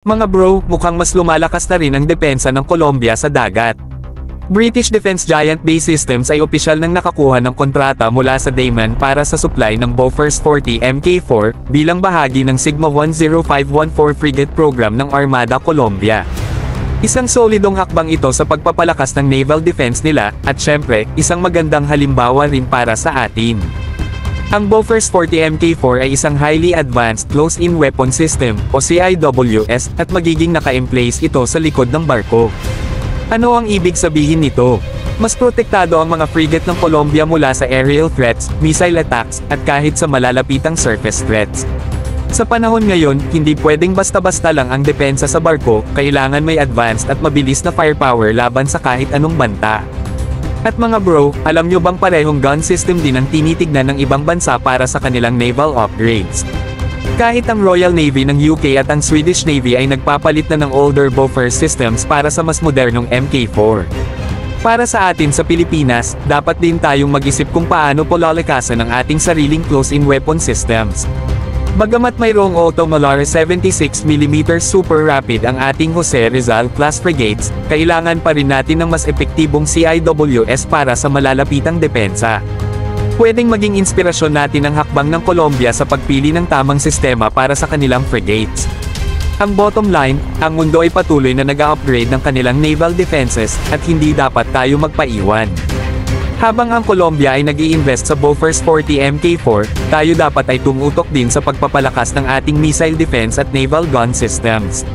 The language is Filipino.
Mga bro, mukhang mas lumalakas na rin ang depensa ng Colombia sa dagat. British defense giant BAE Systems ay opisyal nang nakakuha ng kontrata mula sa Daman para sa supply ng Bofors 40 Mk4, bilang bahagi ng Sigma 10514 frigate program ng Armada Colombia. Isang solidong hakbang ito sa pagpapalakas ng naval defense nila, at syempre, isang magandang halimbawa rin para sa atin. Ang Bofors 40 Mk4 ay isang highly advanced close-in weapon system, o CIWS, at magiging naka-emplace ito sa likod ng barko. Ano ang ibig sabihin nito? Mas protektado ang mga frigate ng Colombia mula sa aerial threats, missile attacks, at kahit sa malalapitang surface threats. Sa panahon ngayon, hindi pwedeng basta-basta lang ang depensa sa barko, kailangan may advanced at mabilis na firepower laban sa kahit anong banta. At mga bro, alam nyo bang parehong gun system din ang tinitignan ng ibang bansa para sa kanilang naval upgrades? Kahit ang Royal Navy ng UK at ang Swedish Navy ay nagpapalit na ng older Bofors systems para sa mas modernong Mk4. Para sa atin sa Pilipinas, dapat din tayong mag-isip kung paano palalakasan ang ating sariling close-in weapon systems. Bagamat mayroong Auto-Malare 76mm Super Rapid ang ating Jose Rizal class frigates, kailangan pa rin natin ng mas epektibong CIWS para sa malalapitang depensa. Pwedeng maging inspirasyon natin ang hakbang ng Colombia sa pagpili ng tamang sistema para sa kanilang frigates. Ang bottom line, ang mundo ay patuloy na nag-upgrade ng kanilang naval defenses, at hindi dapat tayo magpaiwan. Habang ang Colombia ay nag-i-invest sa Bofors 40 Mk4, tayo dapat ay tumutok din sa pagpapalakas ng ating missile defense at naval gun systems.